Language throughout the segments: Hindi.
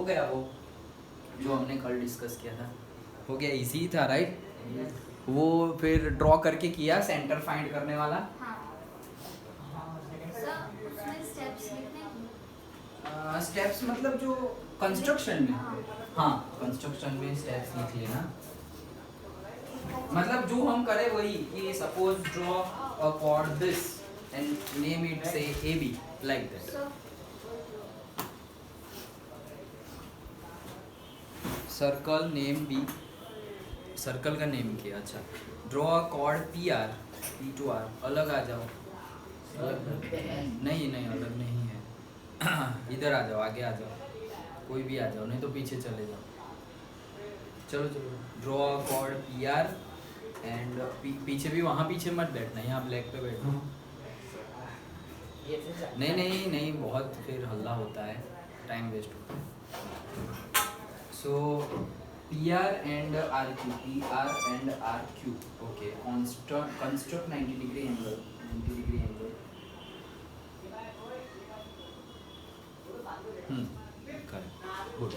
गया वो जो हमने कल डिस्कस किया था, हो गया, इजी था राइट। वो फिर ड्रॉ करके किया सेंटर फाइंड करने वाला। स्टेप्स मतलब जो कंस्ट्रक्शन में, हाँ कंस्ट्रक्शन में स्टेप्स लिख लेना। मतलब जो हम करें वही कि suppose draw a chord this and name it say A B like that. Circle name B, circle का नेम किया। अच्छा, draw a chord P R P to R, अलग आ जाओ। नहीं नहीं अलग नहीं है इधर आ जाओ, आगे आ जाओ, कोई भी आ जाओ, नहीं तो पीछे चले जाओ। चलो चलो, draw a chord P R and पीछे भी, वहाँ पीछे मत बैठना, यहाँ ब्लैक पे बैठो। नहीं नहीं नहीं, बहुत फिर हल्ला होता है, टाइम वेस्ट होता है। So P R and R Q, P R and R Q, okay, construct 90 degree angle, 90 degree angle. Correct, good.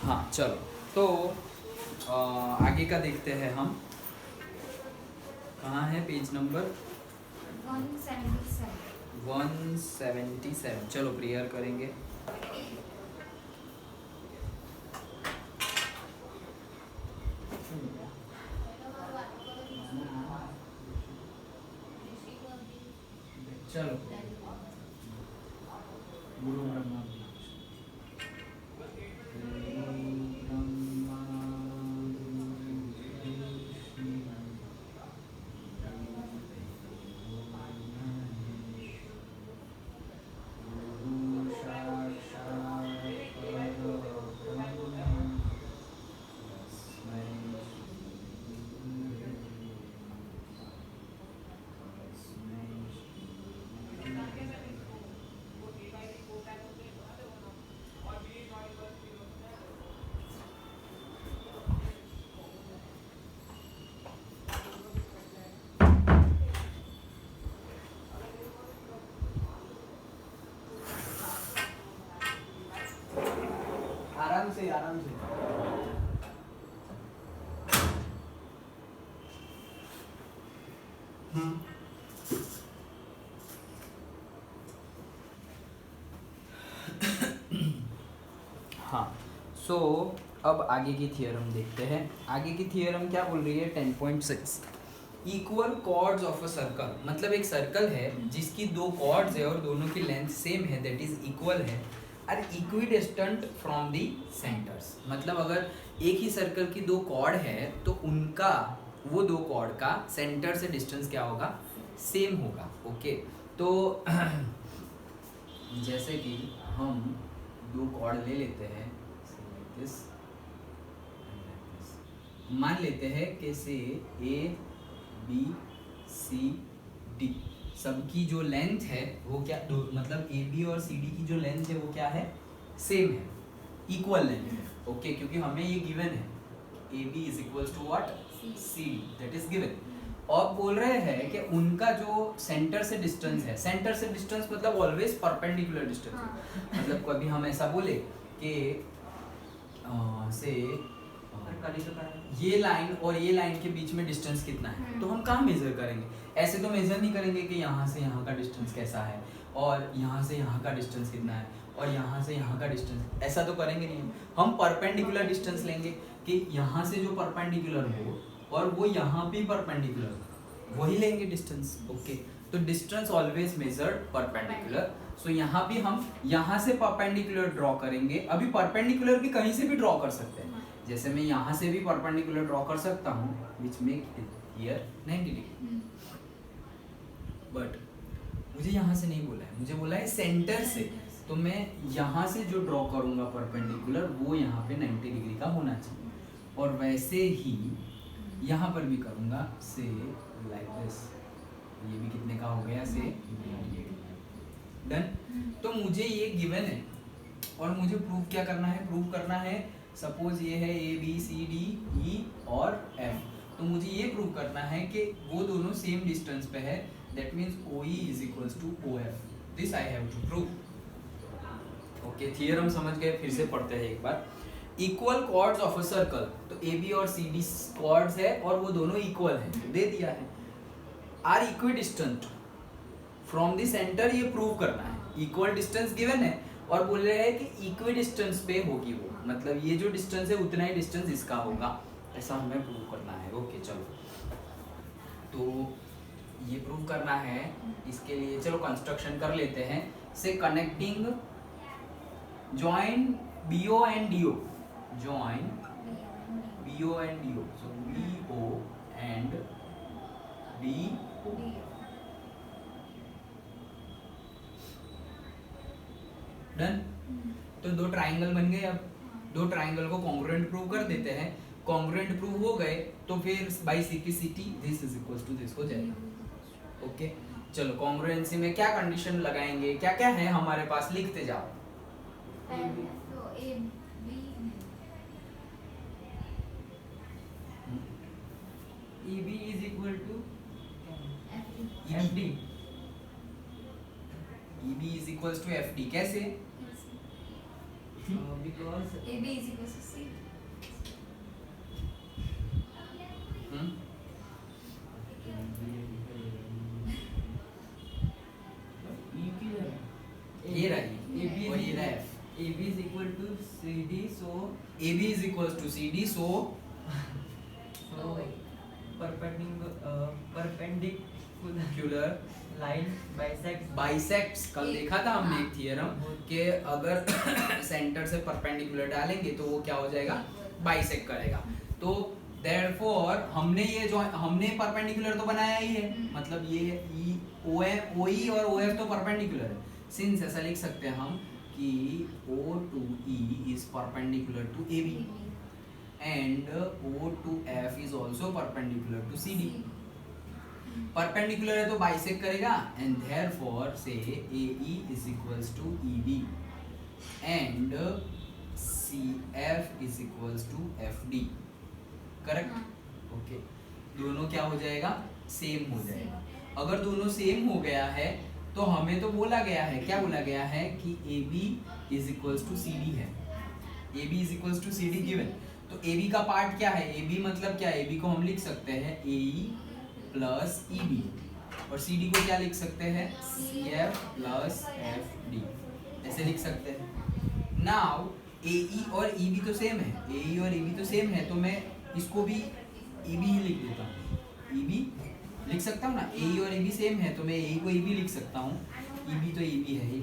हाँ चलो, तो आगे का देखते हैं हम। कहाँ है पेज नंबर 177। चलो प्रेयर करेंगे। चलो गुरु ब्रह्मा आराम से आराम से। हाँ सो अब आगे की थियरम देखते हैं। आगे की थियरम क्या बोल रही है? 10.6 equal chords of a circle, मतलब एक सर्कल है जिसकी दो कॉर्ड्स है और दोनों की लेंथ सेम है, दैट इज इक्वल है, are equidistant from the centres. मतलब अगर एक ही सर्कल की दो कॉर्ड है तो उनका, वो दो कॉर्ड का सेंटर से डिस्टेंस क्या होगा? सेम होगा। ओके, तो जैसे कि हम दो कॉर्ड ले लेते हैं, मान लेते हैं कि से ए बी सी डी, सबकी जो लेंथ है वो क्या, मतलब ए बी और सी डी की जो लेंथ है वो क्या है? सेम है, इक्वल लेंथ है। ओके, क्योंकि हमें ये गिवन है A B is equals to what? C D, that is given. और बोल रहे हैं कि उनका जो सेंटर से डिस्टेंस है, सेंटर से डिस्टेंस मतलब ऑलवेज परपेंडिकुलर डिस्टेंस। मतलब कभी हम ऐसा बोले कि से ये लाइन और ये लाइन के बीच में डिस्टेंस कितना है, तो हम कहाँ मेजर करेंगे? ऐसे तो मेजर नहीं करेंगे कि यहाँ से यहाँ का डिस्टेंस कैसा है और यहाँ से यहाँ का डिस्टेंस कितना है और यहाँ से यहाँ का डिस्टेंस, ऐसा तो करेंगे नहीं। हम परपेंडिकुलर डिस्टेंस लेंगे कि यहाँ से जो परपेंडिकुलर हो और वो यहाँ भी परपेंडिकुलर हो, वही लेंगे डिस्टेंस। ओके, तो डिस्टेंस ऑलवेज मेजर्ड परपेंडिकुलर। सो यहाँ भी हम यहाँ से परपेंडिकुलर ड्रॉ करेंगे। अभी परपेंडिकुलर भी कहीं से भी ड्रॉ कर सकते हैं, जैसे मैं यहाँ से भी परपेंडिकुलर ड्रॉ कर सकता हूँ, which make it here 90 degree. But मुझे यहाँ से नहीं बोला है, मुझे बोला है सेंटर से। तो मैं यहाँ से जो ड्रॉ करूँगा परपेंडिकुलर, वो यहाँ पे 90 डिग्री का होना चाहिए। और वैसे ही यहाँ पर भी करूँगा, से लाइक दिस, ये भी कितने का हो गया? से डन। तो मुझे ये गिवन है और मुझे प्रूव क्या करना है? प्रूव करना है, सपोज ये है ए बी सी डी ई और एफ, तो मुझे ये प्रूव करना है कि वो दोनों सेम डिस्टेंस पे है, that means O E is equals to O F. This I have to prove. Okay, theorem समझ गए, फिर से पढ़ते हैं एक बार। Equal chords of a circle, तो ए बी और सी डी कॉर्ड्स है और वो दोनों इक्वल हैं, तो दे दिया है। Are equidistant from the centre, ये प्रूव करना है। इक्वल डिस्टेंस गिवन है और बोल रहे हैं कि इक्वी डिस्टेंस पे होगी वो, मतलब ये जो डिस्टेंस है उतना ही डिस्टेंस इसका होगा, ऐसा हमें प्रूव करना है। ओके चलो, तो ये प्रूव करना है, इसके लिए चलो कंस्ट्रक्शन कर लेते हैं। से connecting join BO and DO, join BO and DO, so BO and DO, done. तो दो ट्राइंगल बन गए। अब दो ट्राइंगल को कॉन्ग्रुएंट प्रूव कर देते हैं। कॉन्ग्रुएंट प्रूव हो गए तो फिर by city this is equal to this हो जाएगा। ओके चलो, कॉन्ग्रुएंसी में क्या कंडीशन लगाएंगे, क्या क्या है हमारे पास, लिखते जाओ। EB is equal to FD, EB is equals to FD, कैसे? because AB is equal to C. ये रही और ये रहा F। AB is equal to CD, so AB is equals to CD, so perpendicular line bisects. कल देखा था हमने एक थियरम कि अगर सेंटर से परपेंडिकुलर डालेंगे तो वो क्या हो जाएगा, बाइसेक्ट करेगा। तो देयरफॉर हमने ये जो हमने परपेंडिकुलर तो बनाया ही है, मतलब ये OE और OF तो परपेंडिकुलर है। सिंस ऐसा लिख सकते हैं हम कि O to E is perpendicular to AB and O to F is also perpendicular to CD. Perpendicular है तो बाइसेक्ट करेगा एंड देयरफॉर से AE is equals to EB and CF is equals to FD, correct? Okay, दोनों क्या हो जाएगा, सेम हो जाएगा। अगर दोनों सेम हो गया है तो हमें तो बोला गया है, क्या बोला गया है कि AB is equals to CD है, AB is equals to CD given। तो AB का पार्ट क्या है, AB मतलब क्या है, AB को हम लिख सकते हैं AE प्लस EB और CD को क्या लिख सकते हैं, CF प्लस FD, ऐसे लिख सकते हैं। नाउ AE और EB तो सेम है, AE और EB तो सेम है, तो मैं इसको भी EB ही लिख देता हूँ, EB लिख सकता हूँ ना। AE और EB सेम है तो मैं AE को EB लिख सकता हूँ, EB तो EB है ही।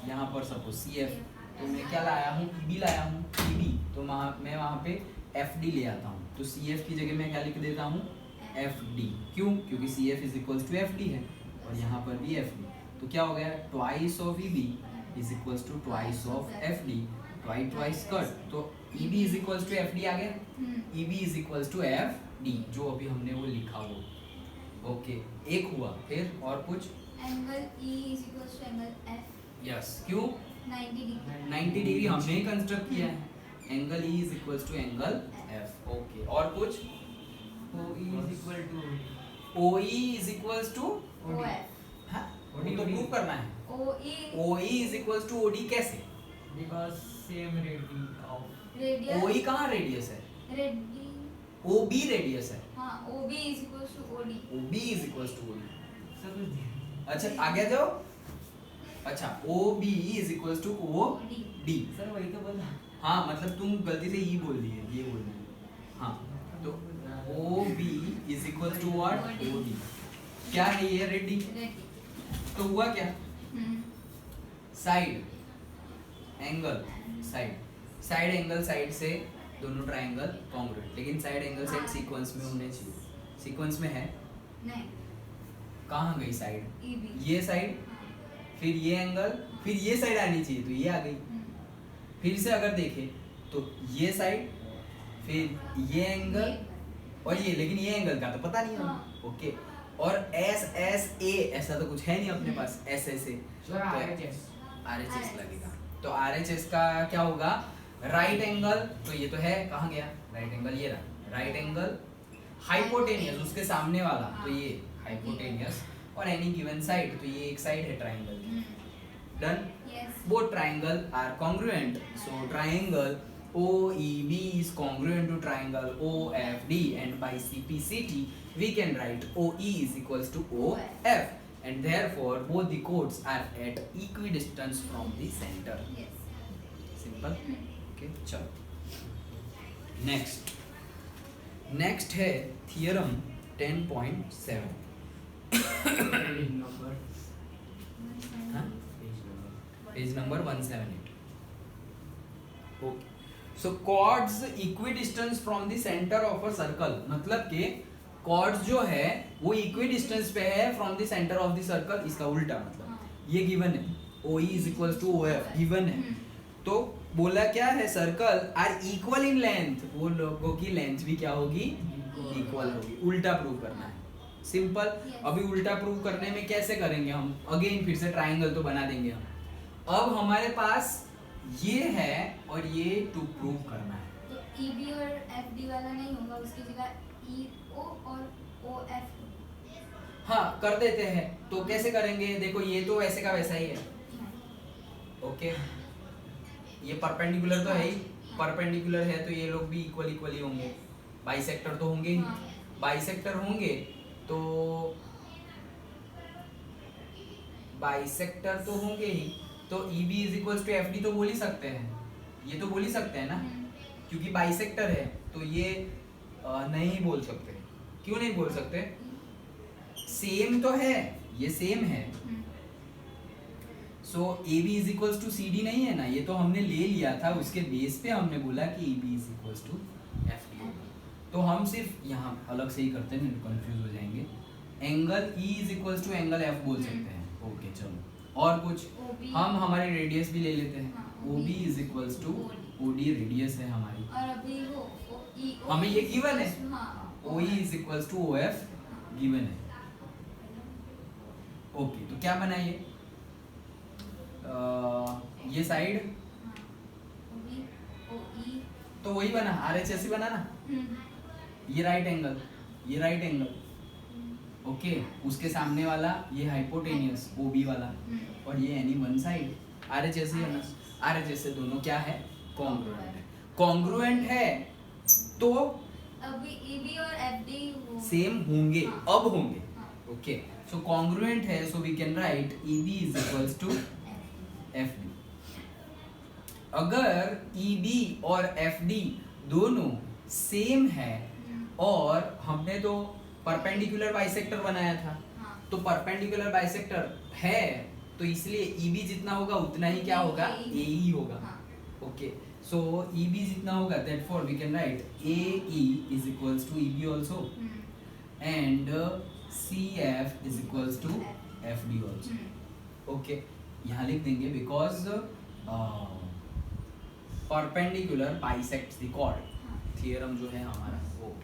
यहाँ पर सपोज CF, तो मैं क्या लाया हूँ, EB लाया हूँ, EB तो मैं वहाँ पे FD ले आता हूँ, तो CF की जगह मैं क्या लिख देता हूँ, FD। क्यों? क्योंकि CF is equals to FD है और यहाँ पर भी FD, तो क्या हो गया, twice of EB is equals to twice of FD, twice cut, तो EB is equals to FD आ गया, EB is equals to FD, जो अभी हमने वो लिखा वो। ओके, एक हुआ, फिर और कुछ, angle E is equal to angle F, yes, क्यों, 90 डिग्री, 90 डिग्री हमने ही कंस्ट्रक्ट किया है, angle E is equals to angle F। Okay, और कुछ, OE is equal to OE is equals to OF, हाँ, वो तो प्रूव करना है। OE OE is equals to OD कैसे, because same radius of radius, OE कहाँ रेडियस है, OB रेडियस है, हाँ OB is equal to OD, OB is equals to OD। समझ गए? अच्छा आगे जाओ, अच्छा OB is equals to OD, sir वही तो बोला। हाँ मतलब तुम गलती से ये बोल दिए, ये बोल दिए, हाँ, तो OB is equals to what, OD, क्या है ये, रेडी, तो हुआ क्या, side angle side angle side से दोनों ट्रायंगल कॉन्ग्रुएंट, लेकिन साइड एंगल साइड सीक्वेंस में होने चाहिए, सीक्वेंस में है नहीं, कहाँ गई साइड, EB, ये साइड, फिर ये एंगल, फिर ये साइड आनी चाहिए तो ये आ गई। फिर से अगर देखें तो ये साइड, फिर ये एंगल और ये, लेकिन ये एंगल का तो पता नहीं है, ओके। और SSA ऐसा तो कुछ है नहीं अपने पास, SSA RHS लगेगा, तो RHS का क्या होगा, राइट एंगल, तो ये तो है, कहाँ गया राइट एंगल, ये रहा राइट एंगल, हाइपोटेनियस उसके सामने वाला, तो ये हाइपोटेनियस, और एनी गिवन साइड, तो ये एक साइड है ट्रायंगल की, Done? Yes. Both triangle are congruent. So triangle OEB is congruent to triangle OFD, and by CPCT we can write OE is equals to OF, and therefore both the chords are at equidistance from the center. Yes. Simple. Okay, चलो नेक्स्ट है थियरम 10.7. हाँ? Page number 178. Okay, so chords equidistance from the centre of a circle, मतलब कि कॉर्ड्स जो है वो इक्विडिस्टेंस पे है from the centre of the circle. इसका उल्टा मतलब ये गिवन है OE is equals to OF given है. तो बोला क्या है, circle are equal in length, वो लोगों की लेंथ भी क्या होगी, इक्वल होगी. उल्टा प्रूव करना है. सिंपल. अभी उल्टा प्रूव करने में कैसे करेंगे हम, अगेन फिर से ट्राइंगल तो बना देंगे हम. अब हमारे पास ये है और ये टू प्रूव करना है. तो EB और FD वाला नहीं होगा, उसकी जगह EO और OF. हाँ कर देते हैं. तो कैसे करेंगे, देखो ये तो वैसे का वैसा ही है. ओके, ये परपेंडिकुलर तो है ही, परपेंडिकुलर है तो ये लोग भी इक्वल ही होंगे. बाइसेक्टर तो होंगे ही. बाइसेक्टर होंगे तो बाइसेक्टर तो होंगे ही, तो EB is equals to FD तो बोल ही सकते हैं. ये तो बोल ही सकते हैं ना, क्योंकि बाइसेक्टर है. तो ये नहीं बोल सकते. क्यों नहीं बोल सकते, सेम तो है, ये सेम है. So AB is equals to CD नहीं है ना, ये तो हमने ले लिया था, उसके बेस पे हमने बोला कि EB is equals to FD. तो हम सिर्फ यहाँ अलग से ही करते हैं, कंफ्यूज हो जाएंगे. Angle E is equals to angle F बोल सकते हैं. ओके चलो, और कुछ हम हमारे रेडियस भी ले लेते हैं. OB is equals to OD radius है हमारी, और अभी वो हमें ये गिवन है. हाँ, OE is equals to OF given है. ओके, तो क्या बना ये साइड OE. तो वही बना, RHS ही बना ना. ये राइट एंगल, ये राइट एंगल. ओके, उसके सामने वाला ये हाइपोटेनियस OB वाला, और ये एनी वन साइड RHS ही है ना. RHS से दोनों क्या है, कॉन्ग्रुएंट है. कॉन्ग्रुएंट है तो अभी EB और FD सेम होंगे, हाँ. अब होंगे. ओके, सो कॉन्ग्रुएंट है, so we can write EB is equals to FD. अगर EB और FD दोनों सेम है, और हमने तो परपेंडिकुलर बाइसेक्टर बनाया था, तो परपेंडिकुलर बाइसेक्टर है तो इसलिए EB जितना होगा उतना ही क्या होगा, AE होगा. ओके, सो EB जितना होगा, therefore we can write AE is equals to EB also, and CF is equals to FD also. Okay, यहाँ लिख देंगे because perpendicular bisects the chord. Theorem जो है हमारा वो,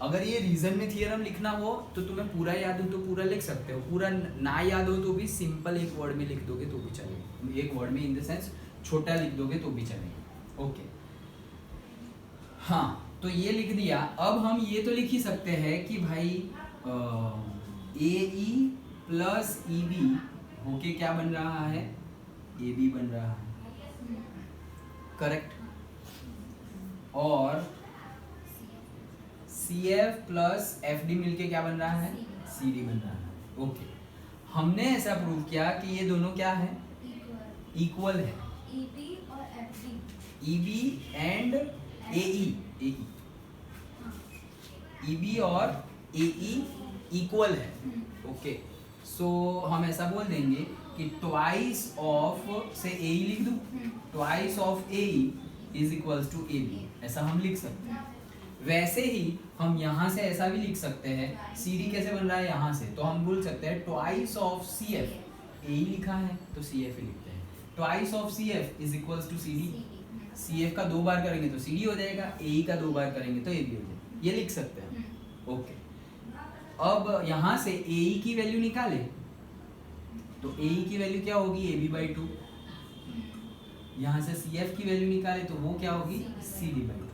अगर ये रीजन में थियरम लिखना हो तो तुम्हें पूरा याद हो तो पूरा लिख सकते हो, पूरा ना याद हो तो भी सिंपल एक वर्ड में लिख दोगे तो भी चलेगा. एक वर्ड में इन द सेंस छोटा लिख दोगे तो भी चलेगा. ओके, हाँ तो ये लिख दिया. अब हम ये तो लिख ही सकते हैं कि भाई AE प्लस EB होके क्या बन रहा है, AB बन रहा है. करेक्ट. और CF प्लस FD मिलके क्या बन रहा है, CD बन रहा है. ओके, हमने ऐसा प्रूव किया कि ये दोनों क्या है, इक्वल है. EB और FD. EB and AE. EB और AE इक्वल है. ओके, सो हम ऐसा बोल देंगे कि ट्वाइस ऑफ से AE लिख दूं, twice of AE is equals to AB. ऐसा हम लिख सकते हैं. वैसे ही हम यहाँ से ऐसा भी लिख सकते हैं. CD कैसे बन रहा है यहाँ से, तो हम बोल सकते हैं ट्वाइस ऑफ CF. AE लिखा है तो CF ही लिखते हैं. Twice of CF is equals to CD. CF का 2 बार करेंगे तो CD हो जाएगा, AE का 2 बार करेंगे तो AB हो जाएगा. ये लिख सकते हैं. ओके, अब यहाँ से AE की वैल्यू निकाले तो AE की वैल्यू क्या होगी, AB/2. यहाँ से CF की वैल्यू निकाले तो वो क्या होगी, CD/2.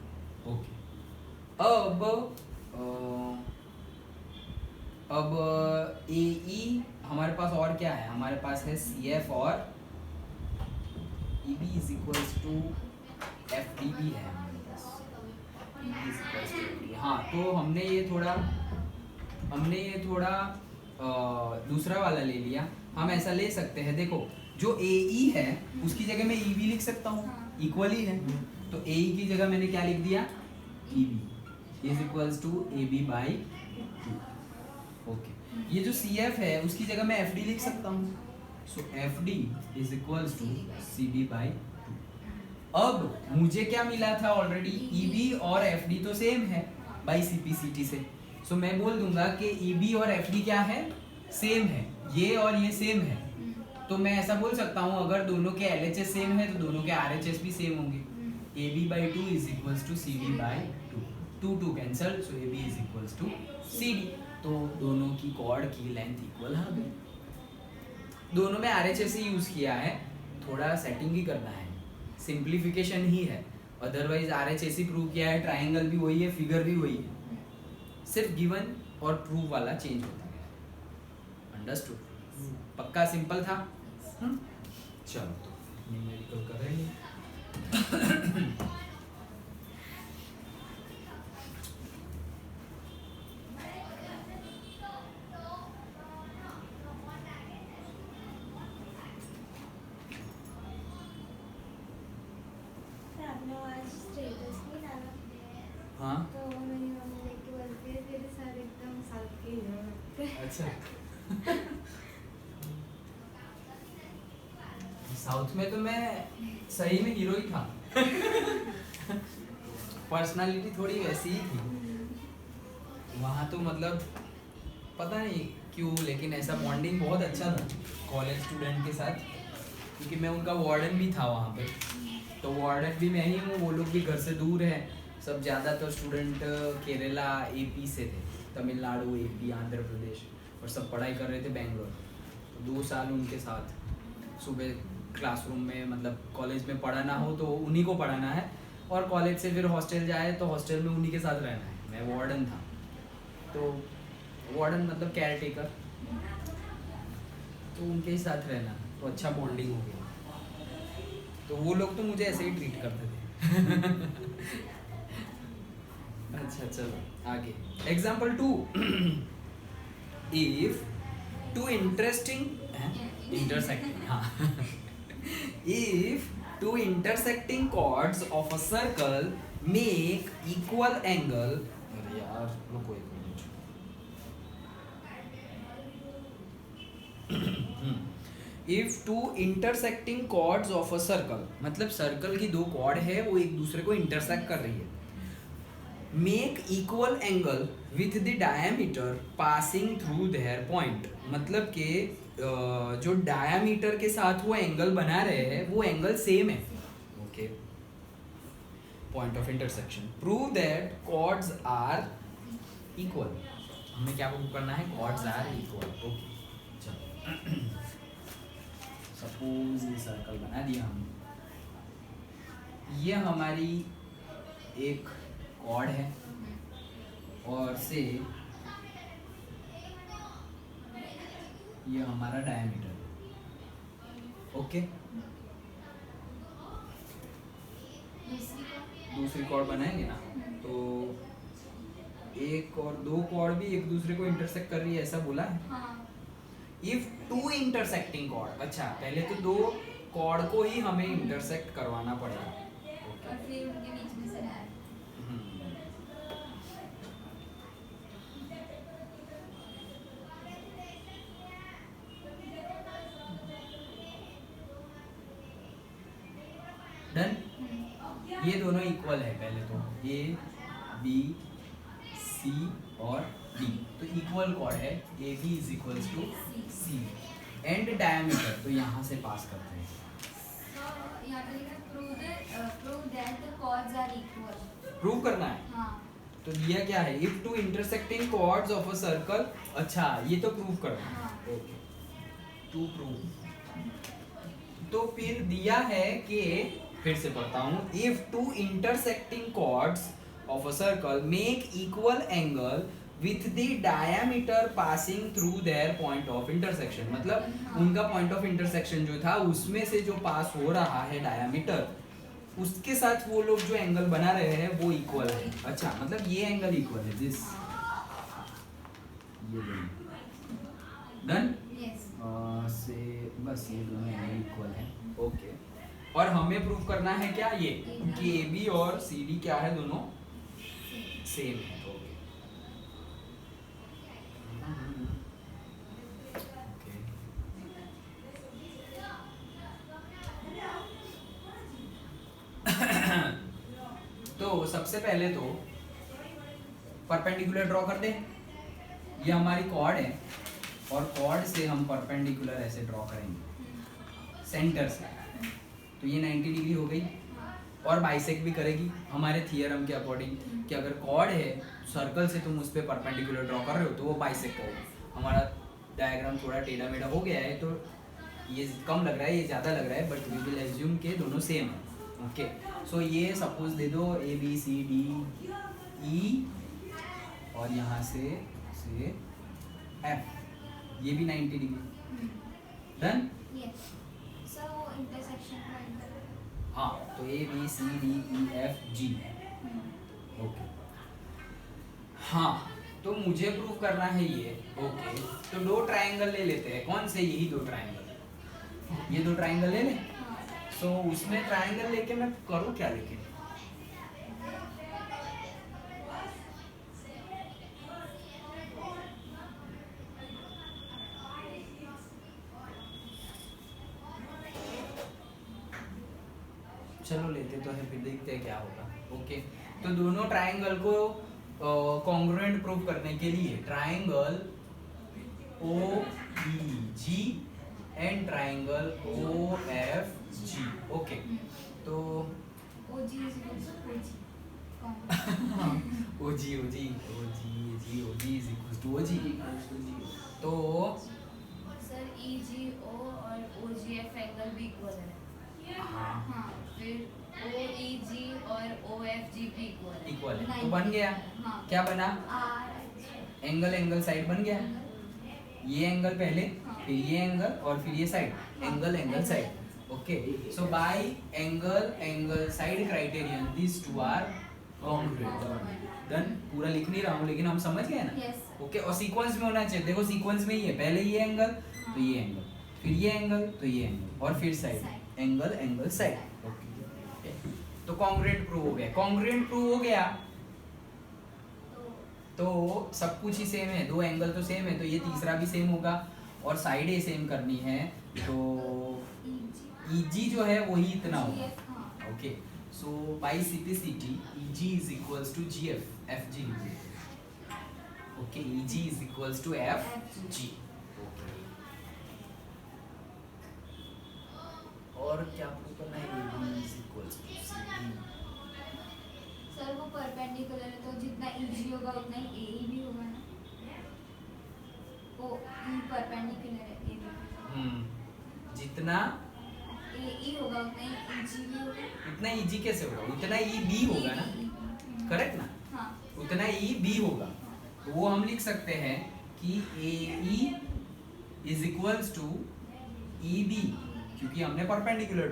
ओके, अब AE हमारे पास और क्या है, हमारे पास है CF और EB is equals to FDB है हमारे पास, EB is equals to FDB। हाँ, तो हमने ये थोड़ा दूसरा वाला ले लिया। हम ऐसा ले सकते हैं, देखो जो AE है उसकी जगह मैं EB लिख सकता हूँ, इक्वल ही है। तो AE की जगह मैंने क्या लिख दिया, EB is equals to AB by 2। Okay, ये जो CF है उसकी जगह मैं FD लिख सकता हूँ, so FD is equals to CB by 2। अब मुझे क्या मिला था ऑलरेडी, EB और FD तो सेम है बाई CPCT से, सो मैं बोल दूंगा कि EB और FD क्या है, सेम है, ये और ये सेम है। तो मैं ऐसा बोल सकता हूँ अगर दोनों के LHS सेम है तो दोनों के RHS भी सेम होंगे। AB by 2 is equals to CD by 2, 2 cancel, so AB is equals to CD। तो दोनों की कॉर्ड की लेंथ इक्वल आ गई। दोनों में RHS ही यूज किया है, थोड़ा सेटिंग ही करना है, सिंप्लीफिकेशन ही है, अदरवाइज RHS ही प्रूव किया है, ट्राइंगल भी वही है, फिगर भी वही है, सिर्फ गिवन और प्रूव वाला चेंज होता है। अंडरस्टूड? पक्का सिंपल था? चलो तो न्यूमेरिकल कर रहे हैं। आपने आज स्टेटस नहीं डाला, हाँ, तो मेरी मम्मी देख के बोलती है तेरे सर एकदम साउथ के हीरो लगते हैं। अच्छा। साउथ में तो मैं सही में हीरो ही था। पर्सनालिटी थोड़ी वैसी ही थी वहाँ, तो मतलब पता नहीं क्यों, लेकिन ऐसा बॉन्डिंग बहुत अच्छा था कॉलेज स्टूडेंट के साथ, क्योंकि मैं उनका वार्डन भी था वहाँ पे। तो वार्डन भी मैं ही हूँ, वो लोग भी घर से दूर है, सब ज़्यादातर स्टूडेंट केरला AP से थे, तमिलनाडु, AP, आंध्र प्रदेश, और सब पढ़ाई कर रहे थे बेंगलोर। तो 2 साल उनके साथ सुबह क्लासरूम में, मतलब कॉलेज में पढ़ाना हो तो उन्हीं को पढ़ाना है, और कॉलेज से फिर हॉस्टल जाए तो हॉस्टल में उन्हीं के साथ रहना है। मैं वार्डन था, तो वार्डन मतलब केयर टेकर, तो उनके ही साथ रहना, तो अच्छा बॉन्डिंग हो गया। तो वो लोग तो मुझे ऐसे ही ट्रीट करते थे। अच्छा चलो आगे, एग्जाम्पल 2। इफ टू intersecting, हाँ, if two intersecting chords of a circle make equal angle, अरे यार रुको एक minute. If two intersecting chords of a circle, मतलब सर्कल की 2 कॉर्ड है, वो एक दूसरे को इंटरसेक्ट कर रही है, make equal angle with the diameter passing through their point, मतलब कि जो डायमीटर के साथ वो एंगल बना रहे हैं वो एंगल सेम है। Okay, point of intersection, prove that chords are equal. हमें क्या प्रूव करना है, कॉर्ड्स आर इक्वल। ओके चलो, सपोज ये सर्कल बना दिया हमने, ये हमारी एक कॉर्ड है और से ये हमारा डायमीटर। ओके, दूसरी कॉर्ड बनाएंगे ना, तो एक और 2 कॉर्ड भी एक दूसरे को इंटरसेक्ट कर रही है, ऐसा बोला है। इफ 2 इंटरसेक्टिंग कॉर्ड, अच्छा पहले तो 2 कॉर्ड को ही हमें इंटरसेक्ट करवाना पड़ेगा, और फिर उनके बीच में से डायरेक्ट। डन। ये दोनों इक्वल है, पहले तो A, B, C और D, तो इक्वल कॉर्ड है, AB is equals to C। And diameter तो यहाँ से पास करते हैं, So यहाँ पे लिखा prove that the chords are equal। Prove करना है। हाँ। तो दिया क्या है, if two intersecting chords of a circle, अच्छा ये तो प्रूव करना है। हाँ। ओके, टू प्रूव, तो फिर दिया है कि, फिर से पढ़ता हूँ, if two intersecting chords of a circle make equal angle with the diameter passing through their point of intersection, मतलब उनका पॉइंट ऑफ इंटरसेक्शन जो था उसमें से जो पास हो रहा है डायमीटर, उसके साथ वो लोग जो एंगल बना रहे हैं वो इक्वल है। अच्छा, मतलब ये एंगल इक्वल है दिस, ये डन यस से बस ये दोनों एंगल इक्वल है। ओके, और हमें प्रूव करना है क्या ये कि ए बी और सी डी क्या है, दोनों सेम है। ओके तो सबसे पहले तो परपेंडिकुलर ड्रॉ कर दे। ये हमारी कॉर्ड है और कॉर्ड से हम परपेंडिकुलर ऐसे ड्रॉ करेंगे सेंटर से, तो ये 90 डिग्री हो गई और बाइसेक्ट भी करेगी हमारे थियरम के अकॉर्डिंग कि अगर कॉर्ड है सर्कल से तुम उस पर परपेंडिकुलर ड्रॉ कर रहे हो तो वो बाइसेक्ट करेगा। हमारा डायग्राम थोड़ा टेढ़ा मेढ़ा हो गया है तो ये कम लग रहा है, ये ज़्यादा लग रहा है, बट वी विल एज्यूम के दोनों सेम है। ओके, सो ये सपोज दे दो ए बी सी डी ई और यहाँ से एफ, ये भी 90 डिग्री। डन? यस सर वो इंटरसेक्शन पॉइंट। हाँ, तो A B C D E F G. Okay, हाँ तो मुझे प्रूव करना है ये। ओके, तो दो ट्रायंगल ले लेते हैं। कौन से? यही दो ट्रायंगल, ये दो ट्रायंगल ले लें। सो उसमें ट्रायंगल लेके मैं करूँ क्या लेके? चलो लेते तो है, फिर देखते हैं क्या होगा। ओके, तो दोनों ट्रायंगल को कॉन्ग्रुएंट प्रूव करने के लिए triangle O E G and triangle O F G. Okay, तो OG is equal to OG OG is equal to OG. तो सर ईजी ओ और ओजीएफ एंगल भी इक्वल है। हाँ हाँ, फिर ओईजी और ओएफजी भी इक्वल है, तो बन गया। हाँ, क्या बना? आर एंगल साइड बन गया। ये एंगल पहले, फिर ये एंगल और फिर ये side, angle side. Okay, so by angle side criterion this two are congruent. Done? पूरा लिख नहीं रहा हूँ लेकिन हम समझ गए ना। यस ओके, और सीक्वेंस में होना चाहिए। देखो सीक्वेंस में ही है, पहले ये एंगल तो ये एंगल, फिर ये एंगल तो ये एंगल और फिर साइड, एंगल साइड। ओके, तो कॉन्ग्रुएंट प्रूव हो गया। कॉन्ग्रुएंट प्रूव हो गया तो सब कुछ ही सेम है, दो एंगल तो सेम है, तो ये तीसरा भी सेम होगा और साइडें सेम करनी है, तो ईजी जो है वही इतना होगा। Okay, so by simplicity EG is equals to GF F G. Okay, EG is equals to F G. और क्या प्रूव करना है? A is equals to C. Sir वो परपेंडिकुलर है तो जितना ईजी होगा उतना ही ए भी होगा ना। वो ई परपेंडिकुलर है ए भी। जितना ए ई होगा उतना ही ईजी भी होगा। उतना ईजी कैसे होगा? उतना ई बी होगा ना, करेक्ट ना? हाँ, उतना ई बी होगा, तो वो हम लिख सकते हैं कि A E is equals to E B, क्योंकि हमने परपेंडिकुलर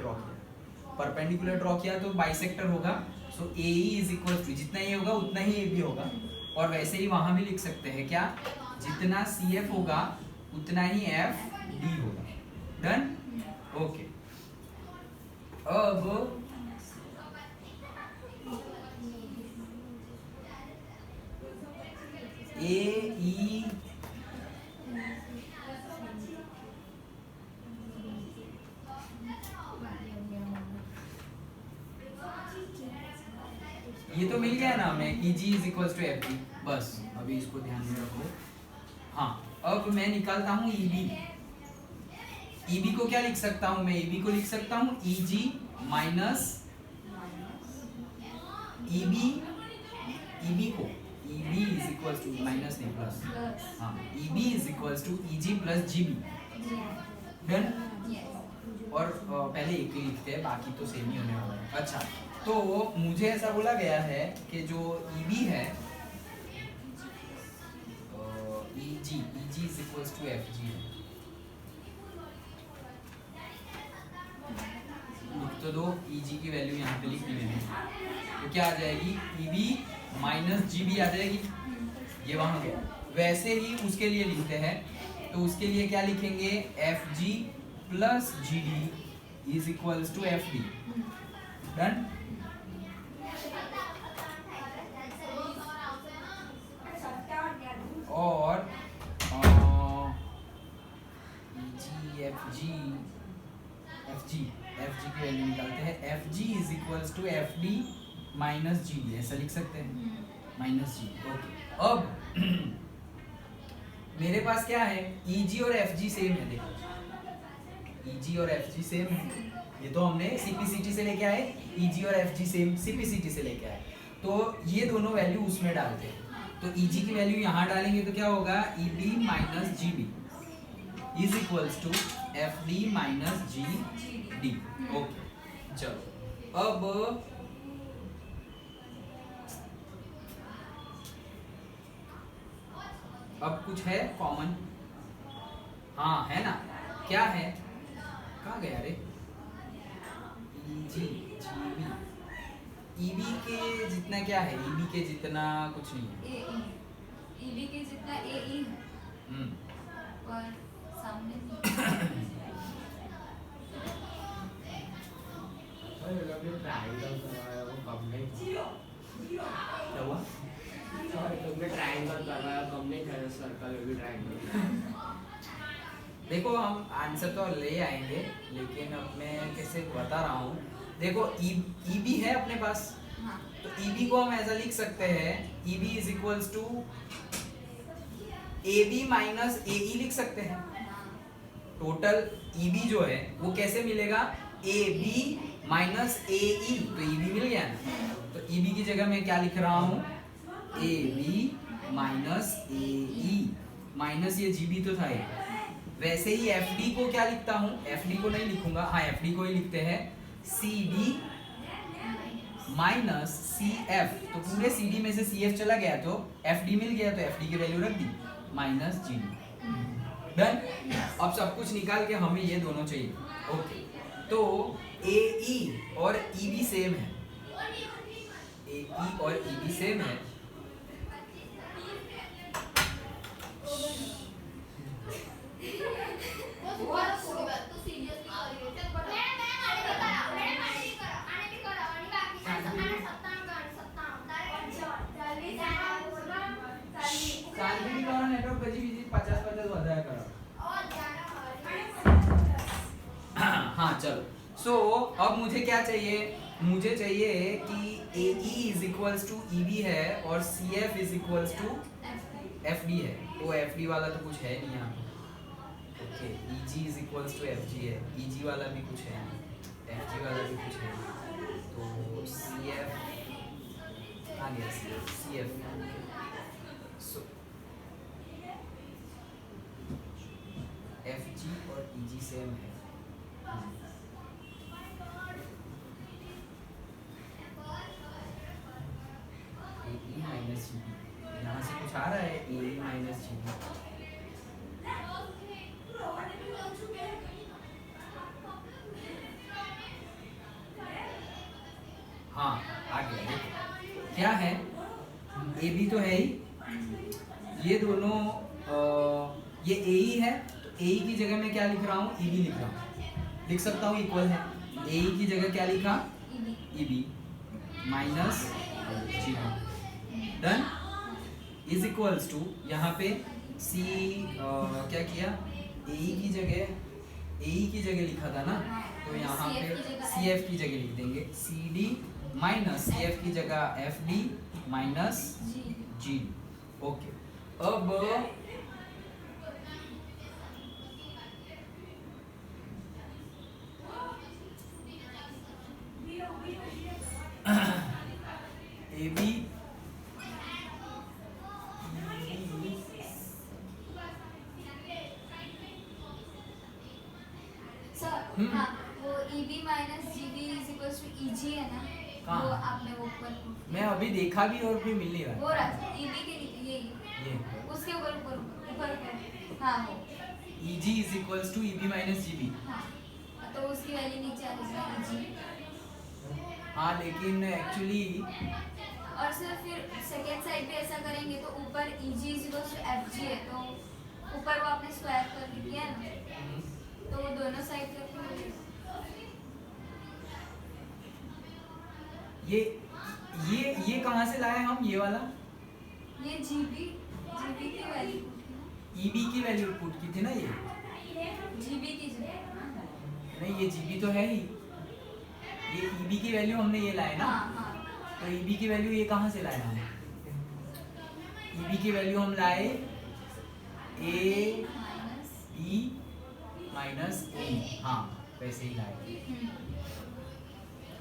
ड्रॉ किया तो बाइसेक्टर होगा। So A E is equals to जितना ये होगा उतना ही ए बी होगा। और वैसे ही वहां भी लिख सकते हैं क्या, जितना सी एफ होगा उतना ही एफ डी होगा। डन? ओके, अब ए ई ये तो मिल गया ना हमें, E G is equal to F D. बस अभी इसको ध्यान में रखो। हाँ, अब मैं निकालता हूँ ई बी। ई बी को क्या लिख सकता हूँ मैं? ई बी को लिख सकता हूँ ई जी माइनस ई बी को E B is equal to minus नहीं प्लस, हाँ, E B is equal to E G plus G B. Done? और पहले एक ही लिखते हैं, बाकी तो सेम ही होने वाला है। अच्छा, तो मुझे ऐसा बोला गया है कि जो ई बी है EG is equals to FG है। लिख तो दो, EG की वैल्यू यहाँ पे लिख दी मैंने, तो क्या आ जाएगी EB माइनस GB आ जाएगी, ये वहाँ गया। वैसे ही उसके लिए लिखते हैं, तो उसके लिए क्या लिखेंगे FG plus GD is equals to FD। Done. और FG की वैल्यू निकालते हैं। FG is equals to FD minus GD, ऐसा लिख सकते हैं, माइनस GD। ओके, अब मेरे पास क्या है, EG और FG सेम है। देखो EG और FG सेम है, ये तो हमने CPCT से लेके आए, EG और FG सेम CPCT से लेके आए, तो ये दोनों वैल्यू उसमें डालते हैं। तो EG की वैल्यू यहाँ डालेंगे तो क्या होगा, EB minus GB is equals to FD minus GD। Okay, चलो अब कुछ है कॉमन, हाँ है ना, क्या है, कहाँ गया रे, EG GB, EB के जितना क्या है, EB के जितना कुछ नहीं है, EB के जितना AE है, और सामने ट्रायंगल करवाया वो कम नहीं क्या हुआ, तुमने ट्रायंगल करवाया कम नहीं था, सर्कल भी ट्रायंगल। देखो हम आंसर तो ले आएंगे, लेकिन अब मैं कैसे बता रहा हूँ। देखो EB है अपने पास, हाँ, तो EB को हम ऐसा लिख सकते हैं, EB is equals to AB minus AE लिख सकते हैं। टोटल EB जो है वो कैसे मिलेगा, AB माइनस AE, तो EB मिल गया ना, तो EB की जगह मैं क्या लिख रहा हूँ, AB माइनस AE, माइनस ये GB तो था ही। वैसे ही FD को क्या लिखता हूँ, FD को नहीं लिखूंगा, हाँ FD को ही लिखते हैं, CD माइनस CF, तो पूरे CD में से CF चला गया तो FD मिल गया, तो FD की वैल्यू रख दी माइनस GD। डन। अब सब कुछ निकाल के हमें ये दोनों चाहिए। ओके, तो AE और EB सेम है, AE और EB सेम है, नेटवर्क बजी 50-50 વધારે કરો। हाँ चलो, सो अब मुझे क्या चाहिए, मुझे चाहिए कि AE is equals to EB है और CF is equals to FD है, तो FD वाला तो कुछ है नहीं यहाँ। Okay, EG is equals to FG है, EG वाला भी कुछ है नहीं, FG वाला भी कुछ है नहीं, तो CF आ गया, CF। सो FG और EG सेम है, AE माइनस GB, यहाँ से कुछ आ रहा है, AE माइनस GB, हाँ आ गया। देखो क्या है, AB तो है ही, ये दोनों ये AE है, तो AE की जगह मैं क्या लिख रहा हूँ, EB लिख रहा हूँ, लिख सकता हूँ इक्वल है, AE की जगह क्या लिखा, EB minus GB। Done. Is equals to यहाँ पे क्या किया, AE की जगह लिखा था ना, तो यहाँ पे CF की जगह लिख देंगे, CD माइनस CF की जगह FD माइनस GD। ओके, अब AB हाँ, वो EB minus GB is equals to EG है ना, कहाँ? वो आपने वो ऊपर मैं अभी देखा भी और भी मिल नहीं रहा, वो रहा EB के नीचे, ये ये उसके ऊपर ऊपर ऊपर हाँ हो। EG is equals to EB minus GB। हाँ तो उसकी वैल्यू नीचे आ जाएगी EG। हाँ लेकिन एक्चुअली और सर फिर सेकेंड साइड पे ऐसा करेंगे तो ऊपर EG is equals to FG है, तो ऊपर वो आपने स्क्वायर कर दिया है ना, तो वो दोनों साइड पे ये कहाँ से लाए हम ये वाला? ये जीबी की वैल्यू EB की वैल्यू पुट की थी ना ये? जीबी की जगह। नहीं ये GB तो है ही, ये EB की वैल्यू हमने ये लाए ना। हाँ तो EB की वैल्यू ये कहाँ से लाए हम? EB की वैल्यू हम लाए AB माइनस A। हाँ वैसे ही लाए।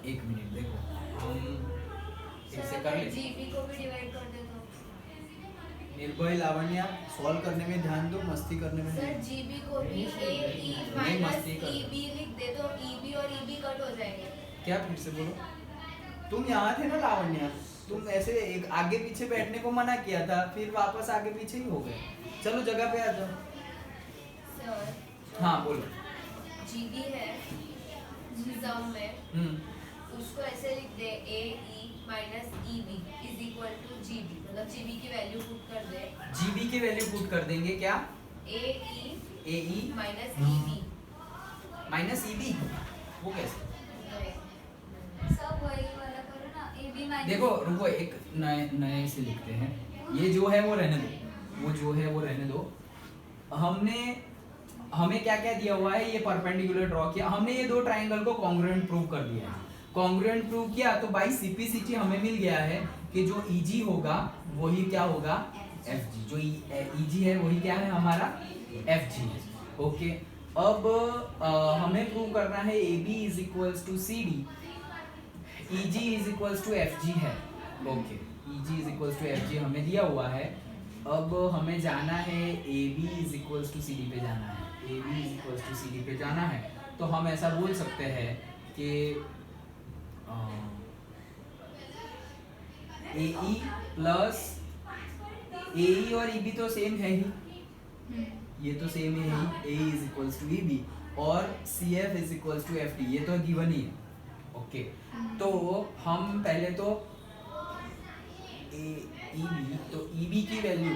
एक मिनट देखो हम फिर से कर लेते। जीबी को भी डिवाइड कर दे तो निर्भय लावण्य सॉल्व करने में ध्यान दो, मस्ती करने में सर नहीं। जीबी को भी AE नहीं, माइनस मस्ती कर। EB लिख दे तो EB और EB कट हो जाएंगे। क्या फिर से बोलो? तुम यहाँ थे ना लावण्य, तुम ऐसे एक आगे पीछे बैठने को मना किया था, फिर वापस आगे पीछे ही हो गए। चलो जगह पे आ जाओ। सर हाँ बोलो। जीबी है सम में, उसको ऐसे लिख दे AE minus EB is equal to GB, मतलब GB की वैल्यू पुट कर दे। GB की वैल्यू पुट कर देंगे क्या? AE माइनस माइनस EB वो कैसे? सब वही वाला करो ना, AB माइनस। देखो रुको एक नए से लिखते हैं। ये जो है वो रहने दो, वो जो है वो रहने दो। हमें क्या क्या दिया हुआ है, ये परपेंडिकुलर ड्रॉ किया हमने, ये दो ट्रायंगल को कॉन्ग्रुएंट प्रूव कर दिया है। कॉन्ग्रुएंट प्रूव किया तो बाय सिंपलिसिटी हमें मिल गया है कि जो EG होगा वही क्या होगा FG, जो EG है वही क्या है हमारा FG है। ओके अब हमें प्रूव करना है AB is equals to CD, EG is equals to FG है। Okay EG is equals to FG हमें दिया हुआ है। अब हमें जाना है AB is equals to CD पे जाना है, AB is equals to CD पे जाना है। तो हम ऐसा बोल सकते हैं कि AE प्लस AE और EB तो सेम है ही, ये तो सेम है ही, AE is equals to EB और CF is equals to FD, ये तो गिवन ही है। ओके तो हम पहले तो EB की वैल्यू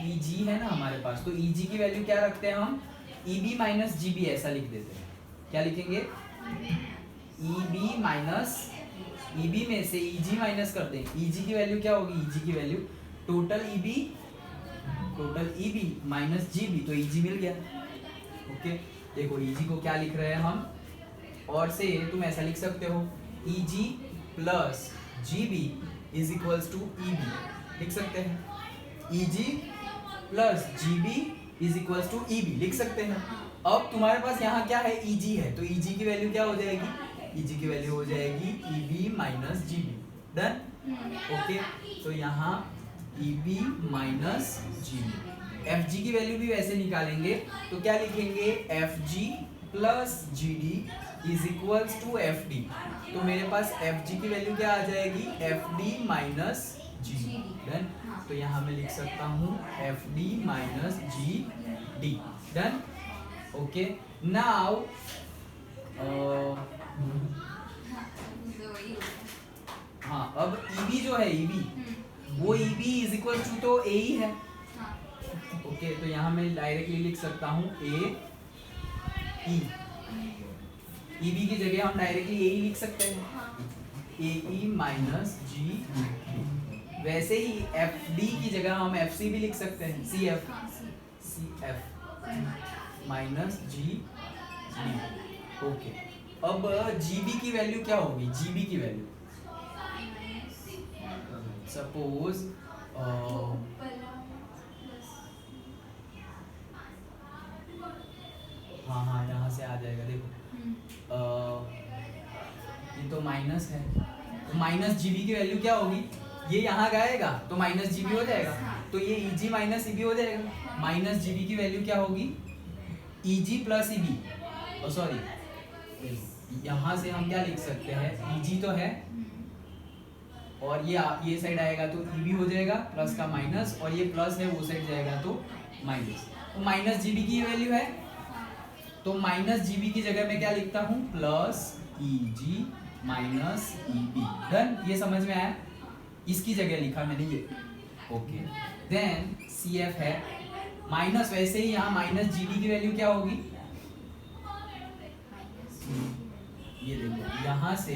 EG है ना हमारे पास, तो EG की वैल्यू क्या रखते हैं हम? EB माइनस GB ऐसा लिख देते हैं। क्या लिखेंगे? EB में से EG माइनस कर दें। EG की वैल्यू क्या होगी? EG की value total EB minus GB, तो EG मिल गया। ओके देखो EG को क्या लिख रहे हैं हम, और से तुम ऐसा लिख सकते हो EG plus GB is equals to EB, लिख सकते हैं। EG plus GB is equals to EB लिख सकते हैं। अब तुम्हारे पास यहाँ क्या है? EG है, तो EG की वैल्यू क्या हो जाएगी? EG की वैल्यू हो जाएगी EB minus GB। Done. Okay तो यहाँ EB माइनस GB। FG की वैल्यू भी वैसे निकालेंगे, तो क्या लिखेंगे? FG plus GD is equals to FD, तो मेरे पास FG की वैल्यू क्या आ जाएगी? FD minus GD। डन। तो यहाँ मैं लिख सकता हूँ FD minus GD। Done. Okay now हाँ अब EB जो है EB वो EB इज इक्वल टू तो AE है। ओके तो यहाँ मैं डायरेक्टली लिख सकता हूँ AE, EB की जगह हम डायरेक्टली AE लिख सकते हैं, AE माइनस GD। वैसे ही FD की जगह हम FC भी लिख सकते हैं, CF माइनस GD। ओके अब GB की वैल्यू क्या होगी? GB की वैल्यू सपोज हाँ यहाँ से आ जाएगा। देखो ये तो माइनस है, तो माइनस GB की वैल्यू क्या होगी? ये यहाँ जाएगा तो माइनस GB हो जाएगा, तो ये EG माइनस EB हो जाएगा। माइनस GB की वैल्यू क्या होगी? EG plus EB। सॉरी यहाँ से हम क्या लिख सकते हैं? EG तो है और ये साइड आएगा तो EB हो जाएगा प्लस का माइनस, और ये प्लस है वो साइड जाएगा तो माइनस, तो माइनस जीबी की वैल्यू है, तो माइनस जीबी की जगह मैं क्या लिखता हूँ, plus easy minus EB. Done, ये समझ में आया? इसकी जगह लिखा मैंने ये। ओके, देन CF है माइनस, वैसे ही यहाँ माइनस जीबी की वैल्यू क्या होगी, ये देखो यहाँ से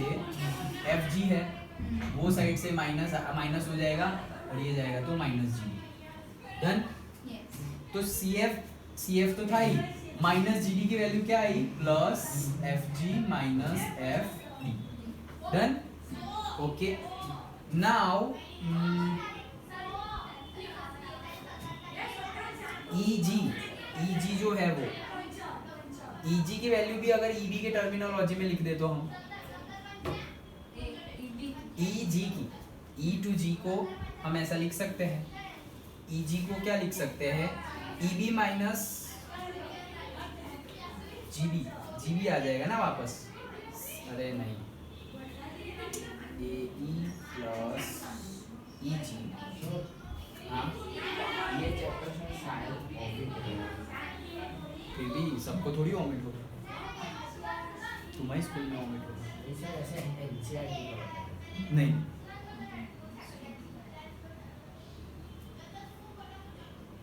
FG है, वो साइड से माइनस माइनस हो जाएगा और ये जाएगा तो माइनस जीबी। डन, तो CF तो था ही, माइनस जीडी की वैल्यू क्या आई, plus FG minus FD। Done, okay. Now EG जो है वो, EG की वैल्यू भी अगर EB के टर्मिनोलॉजी में लिख दे तो हम EG की E to G को हम ऐसा लिख सकते हैं, EG को क्या लिख सकते हैं, EB माइनस GB आ जाएगा ना वापस, अरे नहीं, AE प्लस EG। हाँ, ये चैप्टर में शायद ओमिट हो, फिर भी सबको थोड़ी ओमिट होगा, तुम्हारे स्कूल में ओमिट होगा। सर ऐसे एनसीईआरटी का नहीं,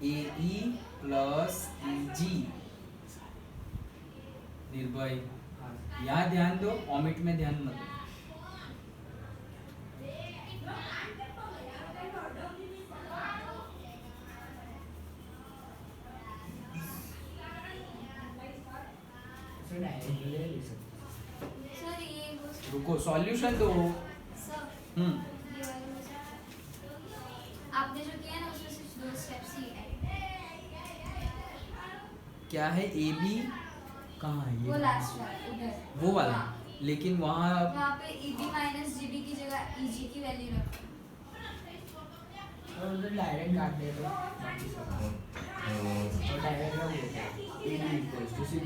AE प्लस EG। निर्भय, यहाँ ध्यान दो, ओमिट में ध्यान मत दो। सर डायरेक्ट ले ले सकते सर ये वो रुको, सॉल्यूशन दो। सर हम्म, ये वाला आपने जो किया ना उसमें सिर्फ 2 स्टेप्स ही है, क्या है, AB कहाँ है वो ये, लास्ट वाला उधर, वो वाला, हाँ। लेकिन वहाँ वहाँ पे EB माइनस GB की जगह EG की वैल्यू रखो। और उधर डायरेक्ट काट दे तो बाकी सब और डायरेक्ट रख देते हैं AB इक्वल्स टू CD।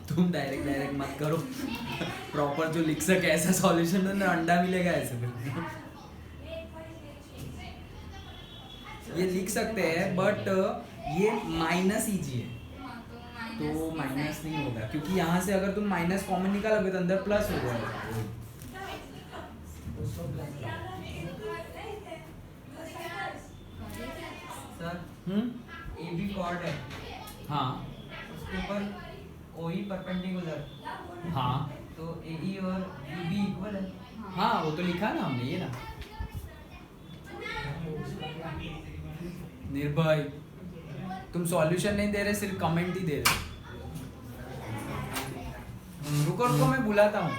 तुम डायरेक्ट मत करो, प्रॉपर जो लिख सके ऐसा सॉल्यूशन तो ना अंडा मिलेगा ऐसे फिर। ये लिख सकते हैं बट ये माइनस EG है, तो माइनस नहीं होगा, क्योंकि यहाँ से अगर तुम माइनस कॉमन निकालोगे तो अंदर प्लस हो जाएगा। उसको प्लस सर हम्म, AB कॉर्ड है, हाँ उसके ऊपर OE परपेंडिकुलर, हाँ तो AE और EB इक्वल है। हाँ, वो तो लिखा ना हमने, ये ना। निर्भय, तुम सॉल्यूशन नहीं दे रहे, सिर्फ कमेंट ही दे रहे। रुको रुको, मैं बुलाता हूँ,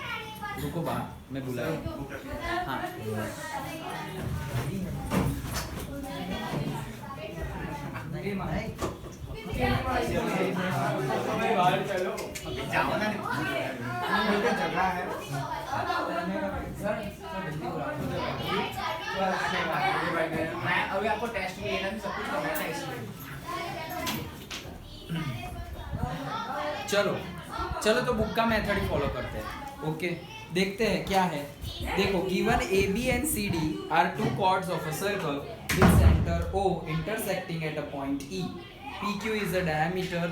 रुको बाहर, मैं बुलाया। हाँ, ये मारे बाहर चलो जाओ ना, जगह है सर जल्दी मैं अभी आपको टेस्ट में लेना भी सब कुछ करना है इसलिए। चलो चलो, तो बुक का मेथड ही फॉलो करते हैं। ओके, देखते हैं क्या है। देखो, given AB and CD are two chords of a circle with center O intersecting at a point E. PQ is the diameter.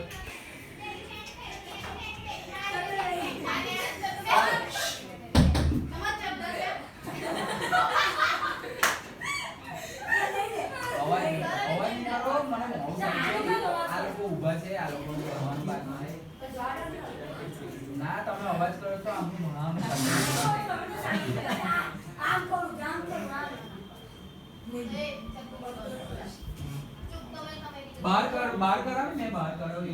અવાજ નહીં કરો, મને મોડું સમજાય. આ લોકો ઊભા છે, આ લોકોને કહેવાની બાતમાં છે. ના, તમે અવાજ કરો તો આમનું ભણાવવાનું બહાર કરાવે ને, બહાર કરાવે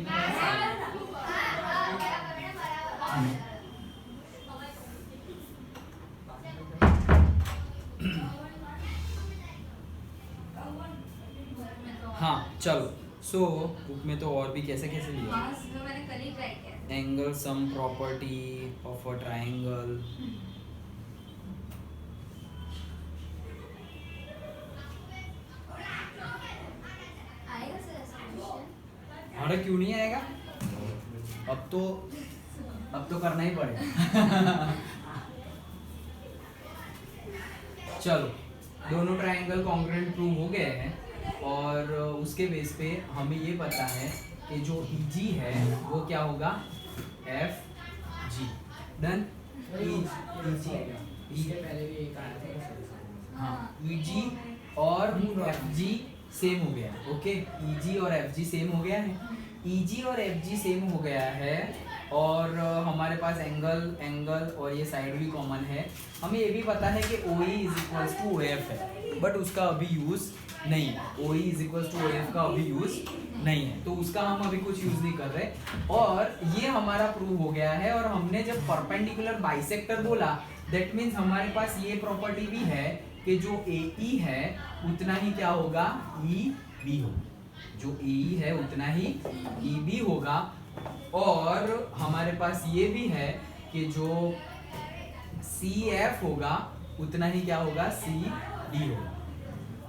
हाँ चलो। सो बुक में तो और भी कैसे कैसे लिया, हाँ, जो मैंने कल ही ट्राई किया। Angle sum property of a triangle. आएगा सर ऐसा क्वेश्चन? अरे क्यों नहीं आएगा, अब तो करना ही पड़ेगा। चलो, दोनों ट्रायंगल कॉन्ग्रुएंट प्रूव हो गए हैं। और उसके बेस पे हमें ये पता है कि जो EG है वो क्या होगा FG। डन। इसके पहले भी एक आया था। हाँ EG और FG सेम हो गया। ओके EG और FG सेम हो गया है। EG और FG सेम हो गया है और हमारे पास एंगल और ये साइड भी कॉमन है। हमें ये भी पता है कि OE is equals to OF है, बट उसका अभी यूज नहीं है। OE is equals to OF का अभी यूज नहीं है, तो उसका हम अभी कुछ यूज नहीं कर रहे। और ये हमारा प्रूव हो गया है। और हमने जब परपेंडिकुलर बाइसेक्टर बोला, दैट मीन्स हमारे पास ये प्रॉपर्टी भी है कि जो AE है उतना ही क्या होगा EB होगा। जो AE है उतना ही EB होगा। और हमारे पास ये भी है कि जो CF होगा उतना ही क्या होगा CD होगा।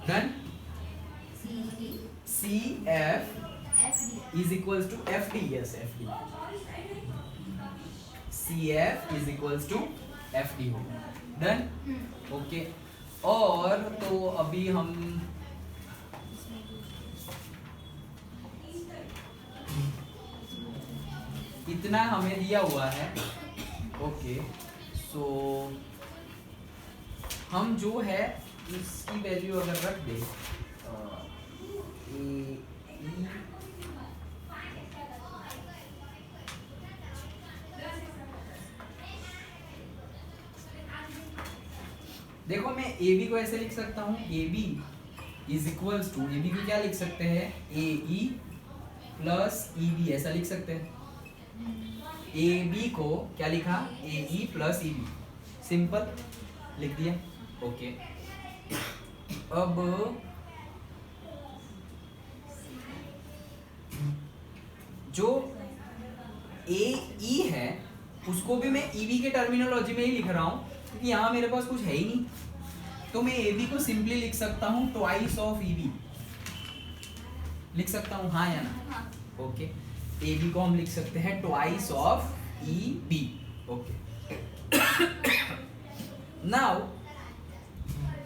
Done. CF is equals to FD। yes FD। CF is equals to FD होगा। डन। ओके और तो अभी हम इतना हमें दिया हुआ है। ओके सो हम जो है इसकी वैल्यू अगर रख दे देखो मैं AB को ऐसे लिख सकता हूँ, AB is equals to, AB को क्या लिख सकते हैं AE प्लस EB ऐसा लिख सकते हैं। AB को क्या लिखा AE प्लस EB, सिंपल लिख दिया। ओके अब जो AE है उसको भी मैं EB के टर्मिनोलॉजी में ही लिख रहा हूं क्योंकि यहाँ मेरे पास कुछ है ही नहीं, तो मैं AB को सिंपली लिख सकता हूँ ट्वाइस ऑफ EB लिख सकता हूँ, हाँ या ना। ओके AB को हम लिख सकते हैं twice of EB। Okay now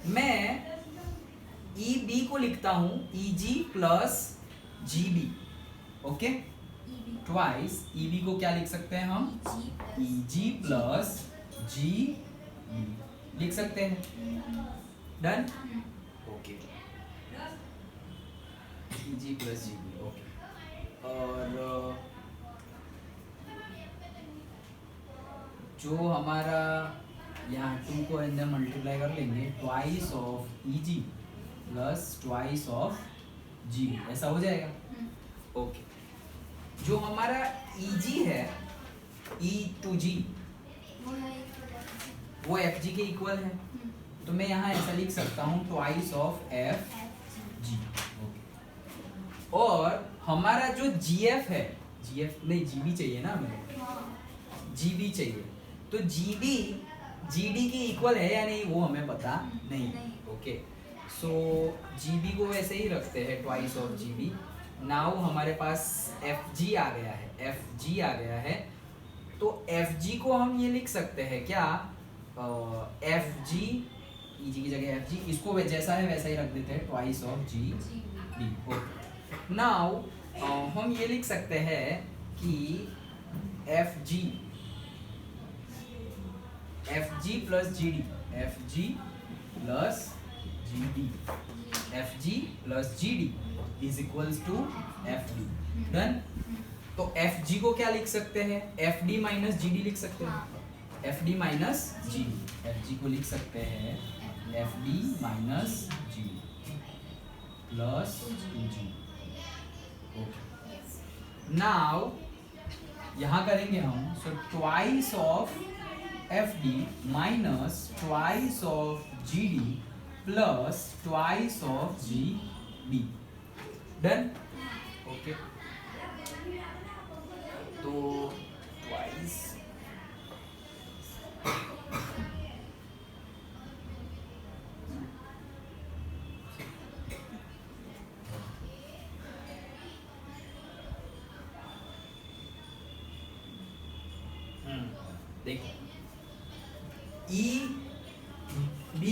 मैं EB को लिखता हूँ EG plus GB। Okay twice EB को क्या लिख सकते हैं हम EG प्लस GB लिख सकते हैं। Done. Okay EG plus GB। Okay और जो हमारा यहाँ 2 को अंदर मल्टीप्लाई कर लेंगे twice of EG plus twice of GB ऐसा हो जाएगा। ओके जो हमारा EG है E टू G वो FG के इक्वल है, तो मैं यहाँ ऐसा लिख सकता हूँ ट्वाइस ऑफ FG। और हमारा जो GF है, GF नहीं GB चाहिए ना हमें, GB चाहिए, तो GB GD के इक्वल है या नहीं वो हमें पता नहीं। ओके सो GB को वैसे ही रखते हैं ट्वाइस ऑफ GB। नाउ हमारे पास FG आ गया है, FG आ गया है, तो FG को हम ये लिख सकते हैं क्या FG EG की जगह FG, इसको जैसा है वैसा ही रख देते हैं twice of GB। Okay now हम ये लिख सकते हैं कि FG plus GD, FG plus GD, FG plus GD is equals to FD। Done. तो FG को क्या लिख सकते हैं FD माइनस GD लिख सकते हैं, FD माइनस GD, FG को लिख सकते हैं FD minus GD plus 2G। Now यहाँ करेंगे हम, सो twice of FD minus twice of GD plus twice of GB। Done. Okay तो ट्वाइस देखो EB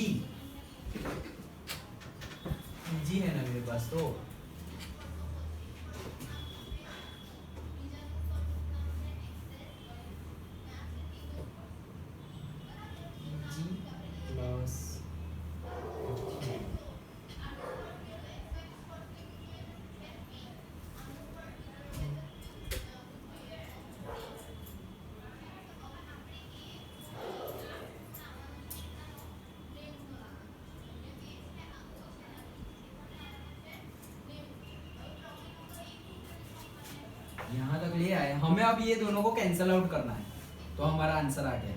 EG है ना मेरे पास, तो यहाँ तक ले आए, हमें अब ये दोनों को कैंसल आउट करना है, तो हमारा आंसर आ गया।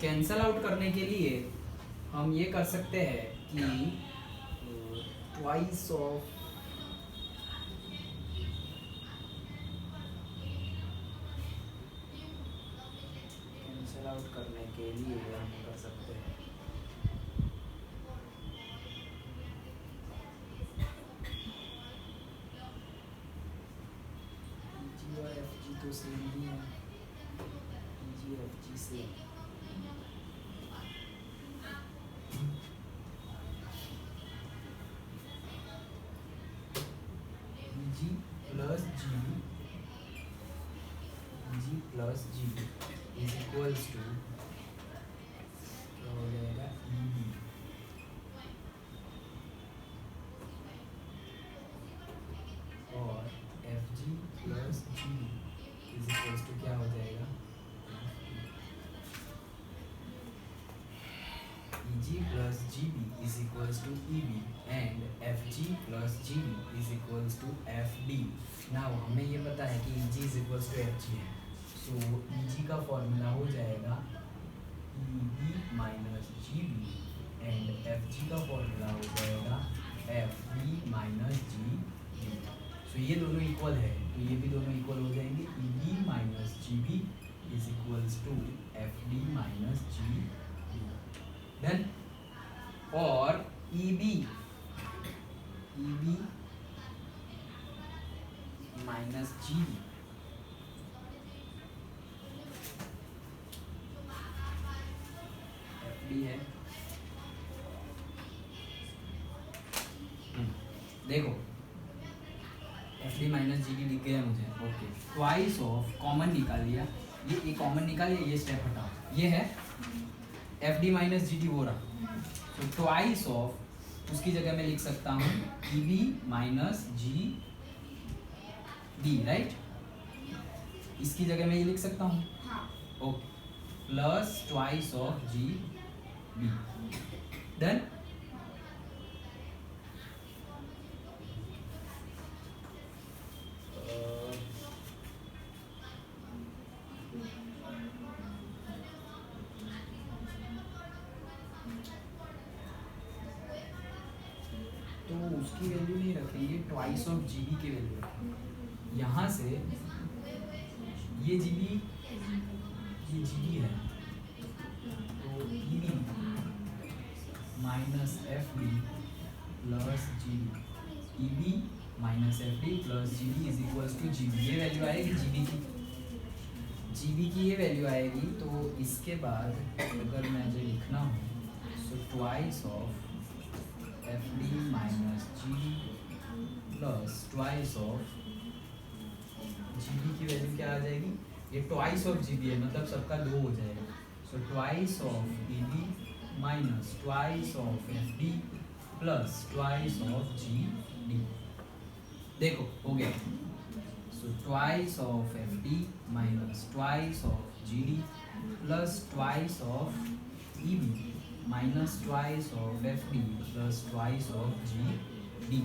कैंसल आउट करने के लिए हम ये कर सकते हैं कि ट्वाइस ऑफ कैंसल आउट करने के लिए हम कर सकते हैं जी और एफ जी तो सेम ही है, जी और एफ जी से G plus G is equals to क्या हो जाएगा ई और F G plus G is equals to क्या हो जाएगा G plus G B is equals to E B and F G plus G B is equals to F D. Now हमें ये पता है कि E G is equals to F G है, सो ई जी का फॉर्मूला हो जाएगा E B minus G B and F G का फॉर्मूला हो जाएगा F D minus G B. So ये दोनों इक्वल है, तो ये भी दोनों इक्वल हो जाएंगे, E B minus G B is equals to F D minus G B. Then और E B minus G B F D है। देखो F D minus G D दिख गया मुझे, ओके। ट्वाइस ऑफ कॉमन निकाल लिया, ये कॉमन निकाल लिया, ये स्टेप हटाओ, ये है F D minus G D हो रहा, तो ट्वाइस ऑफ उसकी जगह मैं लिख सकता हूँ E B minus G D, right. इसकी जगह मैं ये लिख सकता हूँ, okay, plus twice of G B. Done. तो उसकी वैल्यू नहीं रखेंगे, ट्वाइस ऑफ जी बी की वैल्यू रखेंगे। यहाँ से ये जी बी है, तो E B minus F D plus G B, E B minus F D plus G B is equals to G B. ये वैल्यू आएगी जी बी की ये वैल्यू आएगी। तो इसके बाद अगर मुझे लिखना हो, so twice of F D minus G plus twice of G B की वैल्यू क्या आ जाएगी, ये ट्वाइस ऑफ जी बी है, मतलब सबका दो हो जाएगा। So twice of E B minus twice of F D plus twice of G D. देखो हो गया। So twice of F D minus twice of G D plus twice of E B minus twice of F D plus twice of G D.